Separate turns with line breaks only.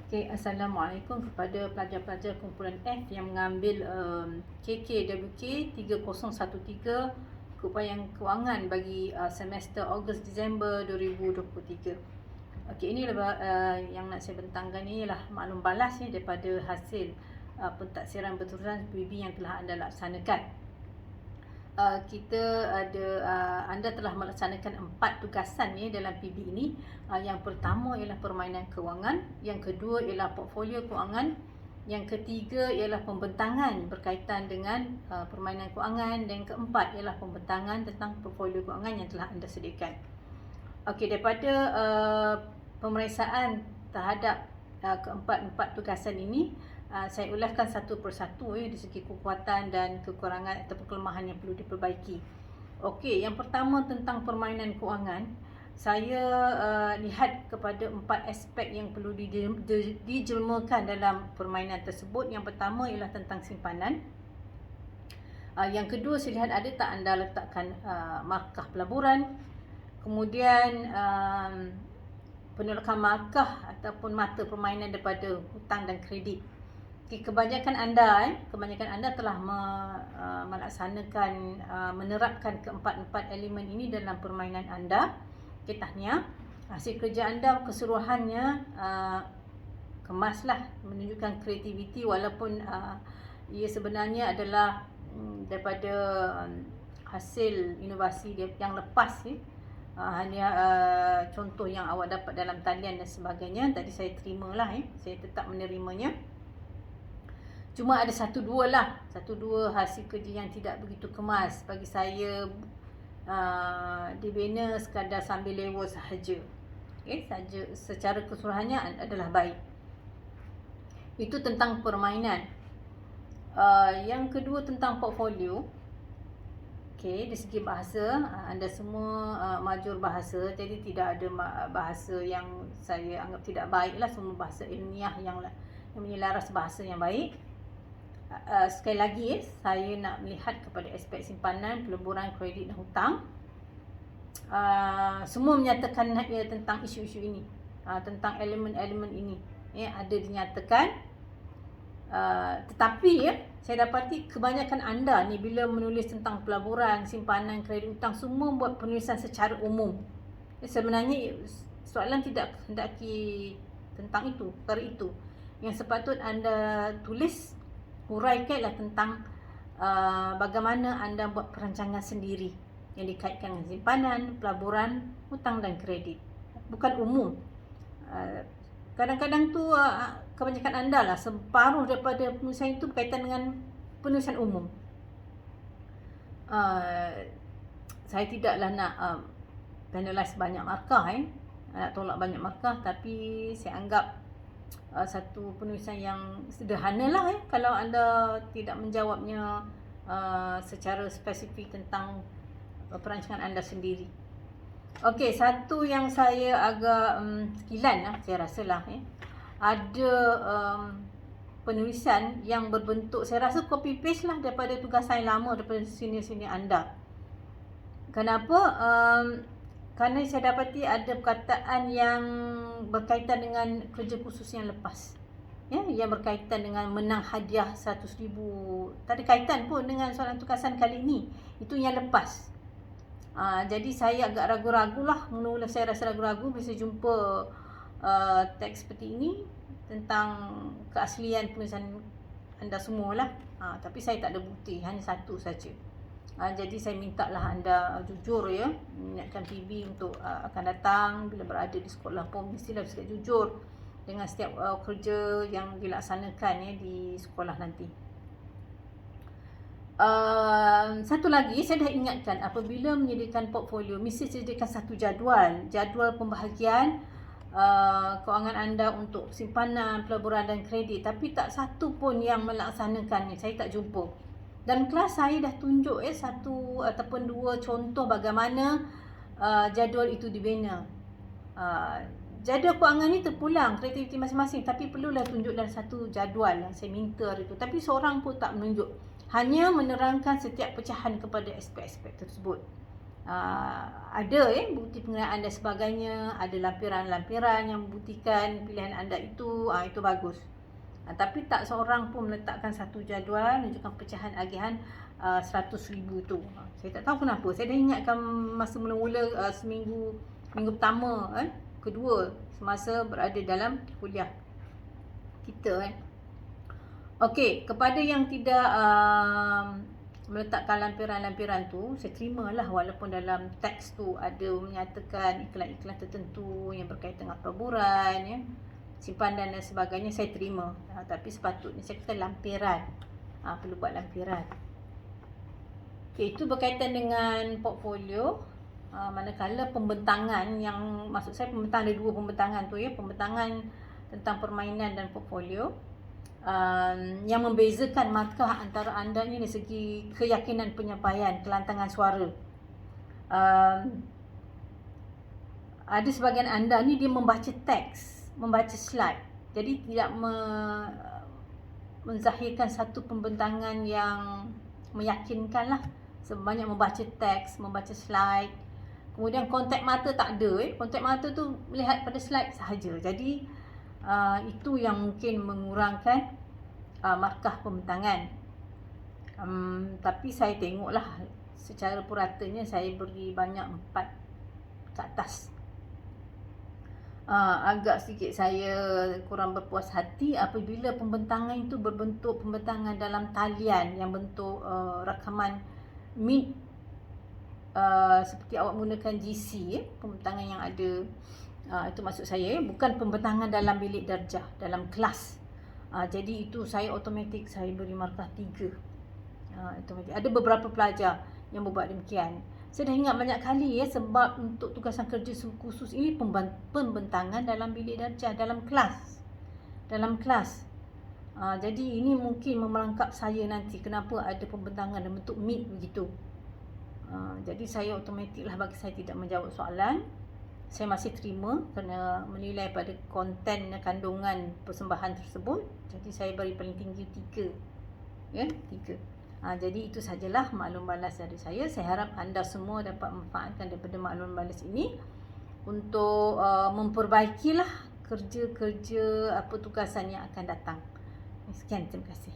Okay, Assalamualaikum kepada pelajar-pelajar kumpulan F yang mengambil KKWK 3013 Keupayaan Kewangan bagi semester Ogos-Disember 2023. Okey, ini yang nak saya bentangkan ni ialah maklum balas daripada hasil pentaksiran berterusan PB yang telah anda laksanakan. Anda telah melaksanakan 4 tugasan dalam PB ini. Yang pertama ialah permainan kewangan, yang kedua ialah portfolio kewangan, yang ketiga ialah pembentangan berkaitan dengan permainan kewangan, dan yang keempat ialah pembentangan tentang portfolio kewangan yang telah anda sediakan. Okey, daripada pemeriksaan terhadap keempat tugasan ini, saya ulaskan satu persatu dari segi kekuatan dan kekurangan atau kelemahan yang perlu diperbaiki. Okey, yang pertama tentang permainan kewangan, saya lihat kepada 4 aspek yang perlu dijelmakan dalam permainan tersebut. Yang pertama ialah tentang simpanan. Yang kedua, saya lihat ada tak anda letakkan markah pelaburan. Kemudian penolakan markah ataupun mata permainan daripada hutang dan kredit. Kebanyakan anda telah melaksanakan, menerapkan keempat elemen ini dalam permainan anda. Tahniah. Hasil kerja anda keseluruhannya kemaslah, menunjukkan kreativiti, walaupun ia sebenarnya adalah daripada hasil inovasi yang lepas. Hanya contoh yang awak dapat dalam talian dan sebagainya. Tadi saya terimalah, saya tetap menerimanya. Cuma ada satu dua hasil kerja yang tidak begitu kemas. Bagi saya dibina sekadar sambil lewa sahaja. Saja secara keseluruhannya adalah baik. Itu tentang permainan. Yang kedua tentang portfolio. Dari segi bahasa, anda semua majur bahasa, jadi tidak ada bahasa yang saya anggap tidak baiklah. Semua bahasa ilmiah yang menyelaras bahasa yang baik. Sekali lagi, saya nak melihat kepada aspek simpanan, peleburan, kredit dan hutang. Semua menyatakan tentang isu-isu ini, tentang elemen-elemen ini, ada dinyatakan. Tetapi saya dapati kebanyakan anda ni bila menulis tentang pelaburan, simpanan, kredit, hutang, semua buat penulisan secara umum. Sebenarnya soalan tidak hendaki tentang itu, perkara itu. Yang sepatut anda tulis, huraikanlah tentang bagaimana anda buat perancangan sendiri yang dikaitkan dengan simpanan, pelaburan, hutang dan kredit. Bukan umum. Kadang-kadang tu kebanyakan anda lah, separuh daripada penulisan itu berkaitan dengan penulisan umum. Saya tidaklah nak penalize banyak markah, nak tolak banyak markah, tapi saya anggap satu penulisan yang sederhana lah, kalau anda tidak menjawabnya secara spesifik tentang perancangan anda sendiri. Okey, satu yang saya agak sekilan saya rasalah, ada penulisan yang berbentuk, saya rasa copy paste lah daripada tugasan yang lama daripada senior-senior anda. Kenapa? Kerana saya dapati ada perkataan yang berkaitan dengan kerja khusus yang lepas, yang berkaitan dengan menang hadiah 100,000. Tak ada kaitan pun dengan soalan tugasan kali ini. Itu yang lepas. Jadi saya agak ragu-ragu lah mula-mula. Saya rasa ragu-ragu bila saya jumpa teks seperti ini tentang keaslian penulisan anda semualah. Tapi saya tak ada bukti, hanya satu saja. Jadi saya mintalah anda jujur, mengingatkan PB untuk akan datang bila berada di sekolah pun mestilah bersikap jujur dengan setiap kerja yang dilaksanakan di sekolah nanti. Satu lagi, saya dah ingatkan, apabila menyediakan portfolio mesti sediakan satu jadual pembahagian kewangan anda untuk simpanan, pelaburan dan kredit. Tapi tak satu pun yang melaksanakannya, saya tak jumpa. Dan kelas saya dah tunjuk satu ataupun dua contoh bagaimana jadual itu dibina. Jadual kewangan ni terpulang kreativiti masing-masing, tapi perlulah tunjuk dalam satu jadual yang saya minta itu. Tapi seorang pun tak menunjuk, hanya menerangkan setiap pecahan kepada aspek-aspek tersebut. ada bukti pengenaan dan sebagainya, ada lampiran-lampiran yang membuktikan pilihan anda itu bagus. Tapi tak seorang pun meletakkan satu jadual menunjukkan pecahan agihan 100,000 tu. Saya tak tahu kenapa. Saya dah ingatkan masa mula-mula minggu pertama, kedua, semasa berada dalam kuliah kita. Okey, kepada yang tidak meletakkan lampiran-lampiran tu, saya terimalah walaupun dalam teks tu ada menyatakan iklan-iklan tertentu yang berkaitan dengan pelaburan, simpanan dan sebagainya, saya terima. Tapi sepatutnya saya kata lampiran. Perlu buat lampiran. Okay, itu berkaitan dengan portfolio. Manakala pembentangan, yang maksud saya pembentangan, ada dua pembentangan tu pembentangan tentang permainan dan portfolio. Yang membezakan markah antara anda ni dari segi keyakinan penyampaian, kelantangan suara. Ada sebahagian anda ni dia membaca teks, membaca slide, jadi tidak menzahirkan satu pembentangan yang meyakinkan lah. Sebanyak membaca teks, membaca slide, kemudian kontak mata tak ada. Kontak mata tu melihat pada slide sahaja. Jadi itu yang mungkin mengurangkan markah pembentangan. Tapi saya tengoklah secara puratanya saya beri banyak 4 ke atas. Agak sedikit saya kurang berpuas hati apabila pembentangan itu berbentuk pembentangan dalam talian yang bentuk rakaman MIT, seperti awak menggunakan GC, pembentangan yang ada, itu maksud saya, bukan pembentangan dalam bilik darjah, dalam kelas. Jadi itu saya automatik saya beri markah 3. Ada beberapa pelajar yang berbuat demikian. Saya dah ingat banyak kali sebab untuk tugasan kerja khusus ini pembentangan dalam bilik darjah, dalam kelas. Jadi ini mungkin memerangkap saya nanti kenapa ada pembentangan dalam bentuk MIT begitu. Jadi saya automatiklah, bagi saya tidak menjawab soalan. Saya masih terima kerana menilai pada konten kandungan persembahan tersebut. Jadi saya beri paling tinggi 3. 3. Jadi itu sajalah maklum balas dari saya. Saya harap anda semua dapat memanfaatkan daripada maklum balas ini untuk memperbaikilah kerja-kerja tugasan yang akan datang. Sekian, terima kasih.